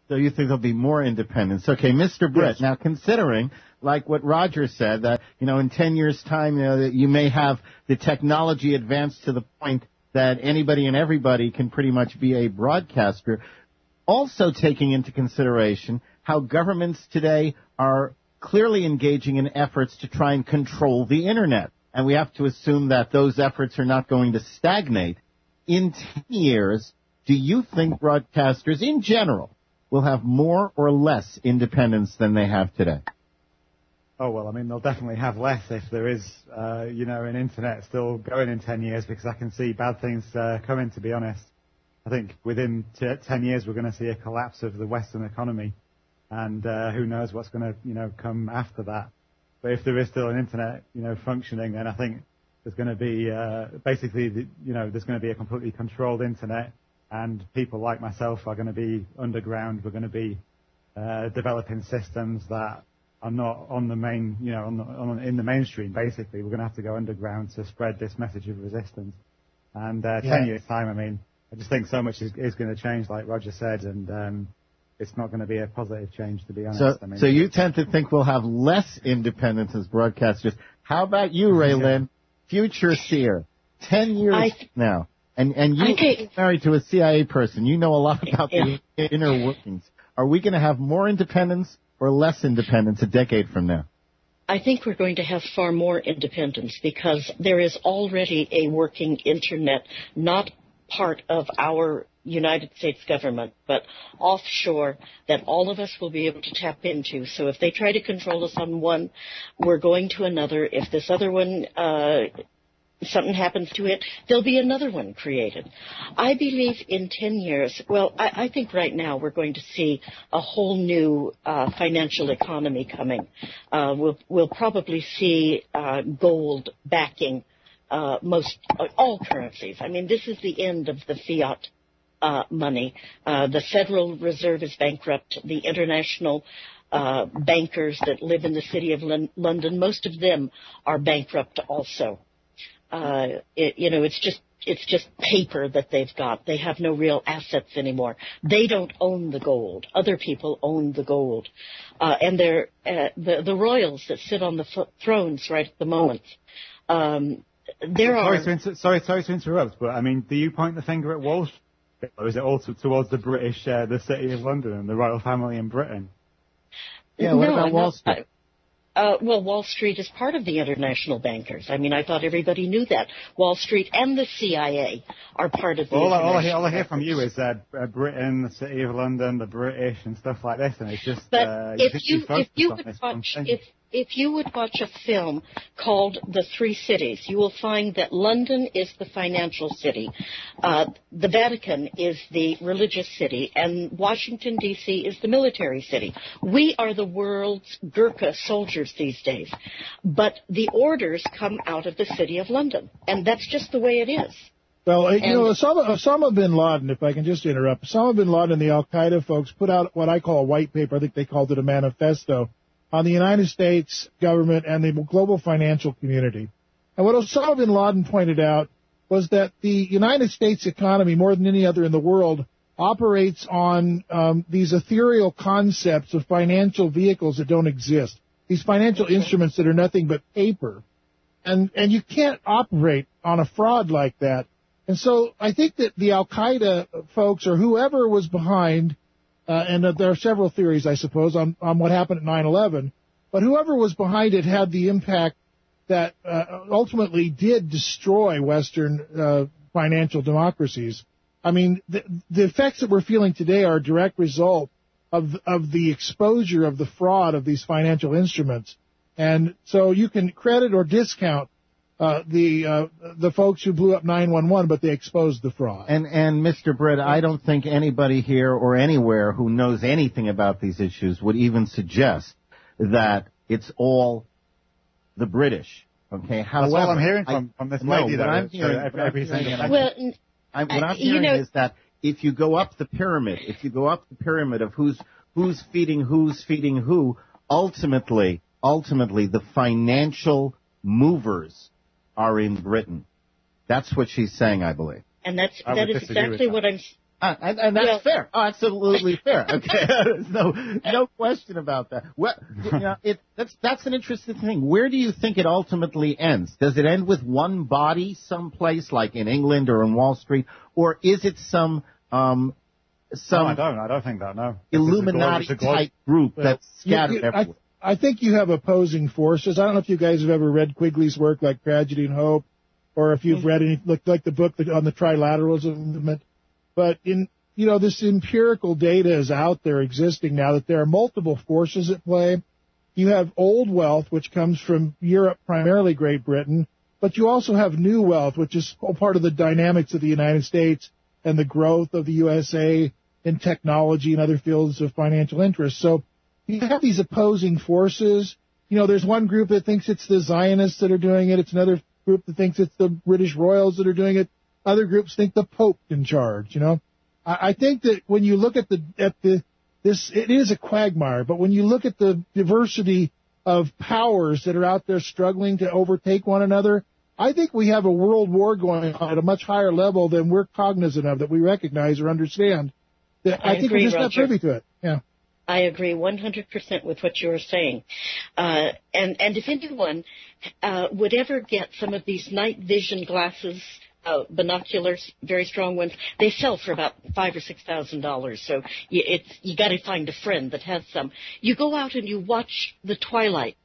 So you think there'll be more independence. Okay, Mr. Britt, now considering, like what Roger said, that, in 10 years' time, that you may have the technology advanced to the point that anybody and everybody can pretty much be a broadcaster, also taking into consideration how governments today are clearly engaging in efforts to try and control the Internet. And we have to assume that those efforts are not going to stagnate. In 10 years, do you think broadcasters in general will have more or less independence than they have today? Oh, well, I mean, they'll definitely have less if there is, an Internet still going in 10 years, because I can see bad things coming, to be honest. I think within 10 years we're going to see a collapse of the Western economy, and who knows what's going to, come after that. But if there is still an Internet, functioning, then I think there's going to be, there's going to be a completely controlled Internet, and people like myself are going to be underground. We're going to be developing systems that are not on the main, in the mainstream. Basically, we're going to have to go underground to spread this message of resistance. And 10 years time, I mean, I just think so much is going to change, like Roger said, and it's not going to be a positive change, to be honest. So you tend to think we'll have less independence as broadcasters. How about you, Raylene? Future seer, 10 years now. And you married to a CIA person. You know a lot about the inner workings. Are we going to have more independence or less independence a decade from now? I think we're going to have far more independence because there is already a working Internet, not part of our United States government, but offshore, that all of us will be able to tap into. So if they try to control us on one, we're going to another. If this other one something happens to it, there'll be another one created. I believe in 10 years, I think right now we're going to see a whole new financial economy coming. We'll probably see gold backing all currencies. I mean, this is the end of the fiat money. The Federal Reserve is bankrupt. The international bankers that live in the city of London, most of them are bankrupt also. It's just paper that they've got. They have no real assets anymore. They don't own the gold. Other people own the gold. And they're, the royals that sit on the thrones right at the moment. Sorry to interrupt, but I mean, do you point the finger at Wall Street, or is it all towards the British, the City of London and the royal family in Britain? Yeah, what about Wall Street? Wall Street is part of the international bankers. I mean, I thought everybody knew that. Wall Street and the CIA are part of the all I hear from you is Britain, the City of London, the British, and stuff like this, and it's just. But if you would watch a film called The Three Cities, you will find that London is the financial city, the Vatican is the religious city, and Washington, D.C. is the military city. We are the world's Gurkha soldiers these days, but the orders come out of the city of London, and that's just the way it is. Well, Osama bin Laden, if I can just interrupt, Osama bin Laden and the Al-Qaeda folks put out what I call a white paper. I think they called it a manifesto on the United States government and the global financial community. And what Osama bin Laden pointed out was that the United States economy, more than any other in the world, operates on these ethereal concepts of financial vehicles that don't exist, these financial instruments that are nothing but paper. And you can't operate on a fraud like that. And so I think that the Al-Qaeda folks or whoever was behind and there are several theories, I suppose, on what happened at 9/11. But whoever was behind it had the impact that ultimately did destroy Western financial democracies. I mean, the effects that we're feeling today are a direct result of the exposure of the fraud of these financial instruments. And so you can credit or discount the folks who blew up 911, but they exposed the fraud. And Mr. Britt, I don't think anybody here or anywhere who knows anything about these issues would even suggest that it's all the British. Okay, however, that's all I'm hearing from this lady. What I'm hearing is that if you go up the pyramid, of who's feeding who, ultimately the financial movers are in Britain. That's what she's saying, I believe. And that is exactly what And that's fair. Oh, absolutely fair. Okay, there's no question about that. Well, that's an interesting thing. Where do you think it ultimately ends? Does it end with one body someplace, like in England or in Wall Street, or is it some? No, I don't think that. No, Illuminati type group that's scattered everywhere. I think you have opposing forces. I don't know if you guys have ever read Quigley's work, like Tragedy and Hope, or if you've read any, like the book on the trilateralism movement. But this empirical data is out there existing now that there are multiple forces at play. You have old wealth, which comes from Europe, primarily Great Britain, but you also have new wealth, which is part of the dynamics of the United States and the growth of the USA in technology and other fields of financial interest. So you have these opposing forces. There's one group that thinks it's the Zionists that are doing it. It's another group that thinks it's the British royals that are doing it. Other groups think the Pope's in charge. I think that when you look at this, it is a quagmire. But when you look at the diversity of powers that are out there struggling to overtake one another, I think we have a world war going on at a much higher level than we're cognizant of, that we recognize or understand. I think we're just not privy to it. Yeah. I agree 100% with what you're saying. And if anyone would ever get some of these night vision glasses, binoculars, very strong ones, they sell for about $5,000 or $6,000. So you got to find a friend that has some. You go out and you watch the twilight,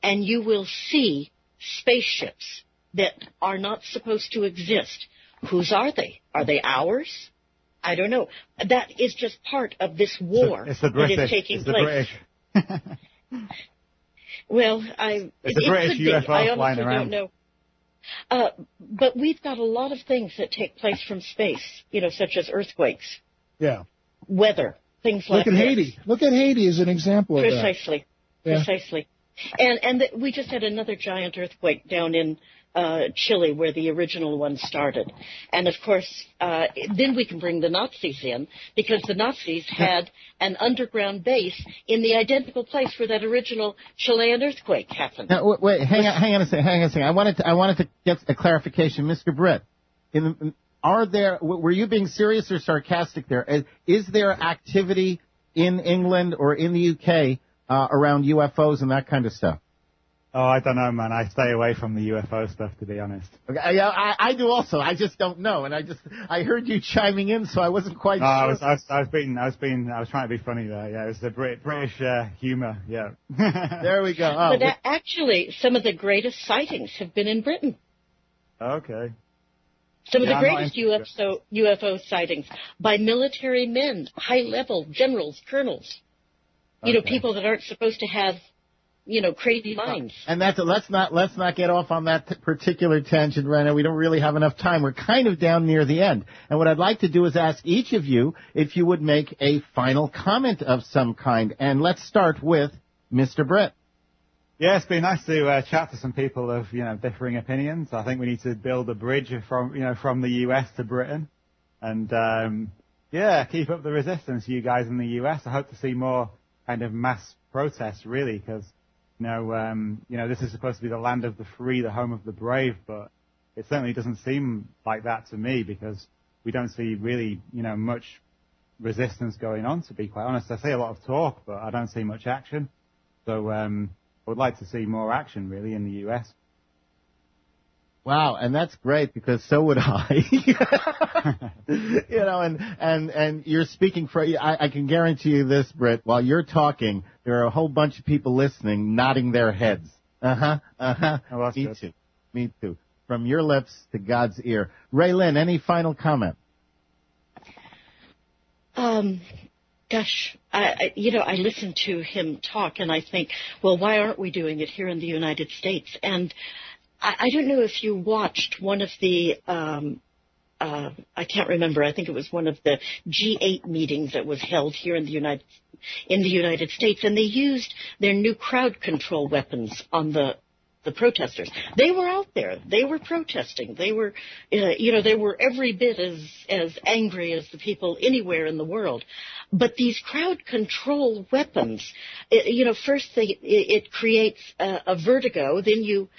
and you will see spaceships that are not supposed to exist. Whose are they? Are they ours? I don't know. That is just part of this war that is taking place. Well, it's the British UFO flying around. Don't know. But we've got a lot of things that take place from space, such as earthquakes. Yeah. Weather, things like that. Look at Haiti. Look at Haiti as an example of that. Precisely. Yeah. Precisely. And we just had another giant earthquake down in Chile, where the original one started. And, of course, then we can bring the Nazis in, because the Nazis had an underground base in the identical place where that original Chilean earthquake happened. Now, wait, hang on a second. I wanted to get a clarification. Mr. Britt, were you being serious or sarcastic there? Is there activity in England or in the UK around UFOs and that kind of stuff? Oh, I don't know, man. I stay away from the UFO stuff, to be honest. Okay, I do also. I just don't know, and I heard you chiming in, so I wasn't quite sure. I was trying to be funny there. Yeah, it was the British humour. Yeah. There we go. Oh, but actually, some of the greatest sightings have been in Britain. Okay. Some of the greatest UFO sightings by military men, high-level generals, colonels. Okay. People that aren't supposed to have crazy minds. And let's not get off on that particular tangent right now. We don't really have enough time. We're kind of down near the end. And what I'd like to do is ask each of you if you would make a final comment of some kind. And let's start with Mr. Britt. Yeah, it's been nice to chat to some people of differing opinions. I think we need to build a bridge from the US to Britain, and keep up the resistance, you guys in the US. I hope to see more kind of mass protests, really, because this is supposed to be the land of the free, the home of the brave, but it certainly doesn't seem like that to me, because we don't see really, much resistance going on, to be quite honest. I see a lot of talk, but I don't see much action. So I would like to see more action, really, in the US. Wow, and that's great, because so would I. And you're speaking for, I can guarantee you this, Britt, while you're talking, there are a whole bunch of people listening, nodding their heads. Oh, Me good. too. Me too. From your lips to God's ear. Ray Lynn, any final comment? Gosh, I listen to him talk, and I think, well, why aren't we doing it here in the United States? And I don't know if you watched one of the, I can't remember, I think it was one of the G8 meetings that was held here in the United States, and they used their new crowd control weapons on the protesters. They were out there. They were protesting. They were, they were every bit as angry as the people anywhere in the world. But these crowd control weapons, first it creates a vertigo. Then you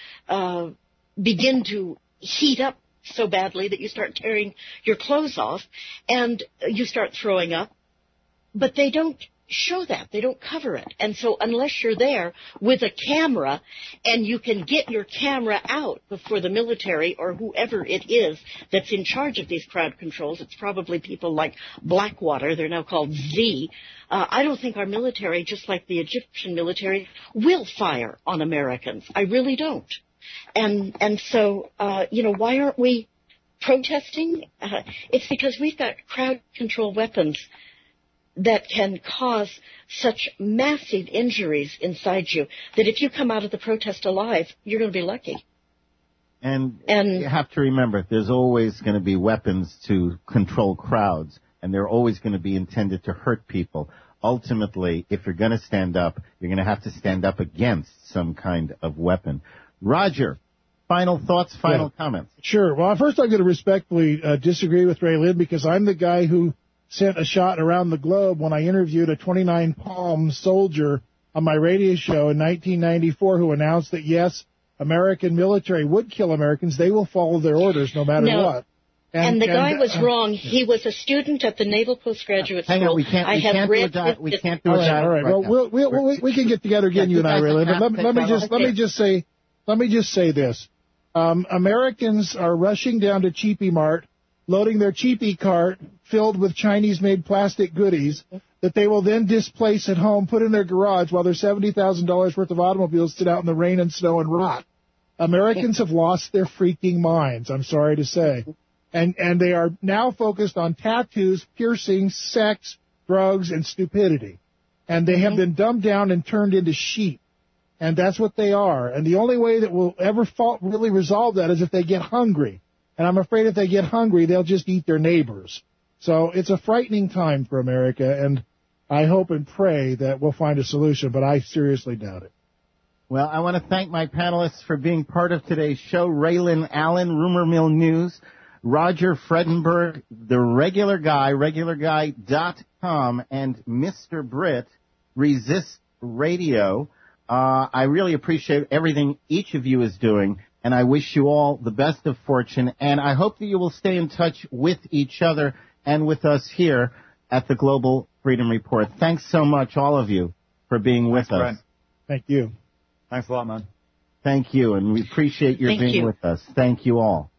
begin to heat up so badly that you start tearing your clothes off and you start throwing up. But they don't show that. They don't cover it. And so unless you're there with a camera and you can get your camera out before the military or whoever it is that's in charge of these crowd controls, it's probably people like Blackwater, they're now called Z. I don't think our military, just like the Egyptian military, will fire on Americans. I really don't. And so, why aren't we protesting? It's because we've got crowd control weapons that can cause such massive injuries inside you that if you come out of the protest alive, you're going to be lucky. And you have to remember, there's always going to be weapons to control crowds, and they're always going to be intended to hurt people. Ultimately, if you're going to stand up, you're going to have to stand up against some kind of weapon. Roger, final thoughts, final comments. Sure. Well, first I'm going to respectfully disagree with Ray Lynn because I'm the guy who sent a shot around the globe when I interviewed a 29-palm soldier on my radio show in 1994 who announced that, yes, American military would kill Americans. They will follow their orders no matter what. And the guy was wrong. He was a student at the Naval Postgraduate School. Hang on, we can't do it. All right. Well, we can get together again, you and I, Ray Lynn. But let me just say this. Americans are rushing down to Cheapy Mart, loading their cheapy cart filled with Chinese-made plastic goodies that they will then displace at home, put in their garage while their $70,000 worth of automobiles sit out in the rain and snow and rot. Americans have lost their freaking minds, I'm sorry to say. And they are now focused on tattoos, piercings, sex, drugs, and stupidity. And they have been dumbed down and turned into sheep. And that's what they are. And the only way that will ever really resolve that is if they get hungry. And I'm afraid if they get hungry, they'll just eat their neighbors. So it's a frightening time for America, and I hope and pray that we'll find a solution, but I seriously doubt it. Well, I want to thank my panelists for being part of today's show. Raylan Allen, Rumor Mill News, Roger Fredenberg, The Regular Guy, regularguy.com, and Mr. Britt, Resist Radio. I really appreciate everything each of you is doing. And I wish you all the best of fortune, and I hope that you will stay in touch with each other and with us here at the Global Freedom Report. Thanks so much, all of you, for being with us. Brent. Thank you. Thanks a lot, man. Thank you, and we appreciate your being with us. Thank you all.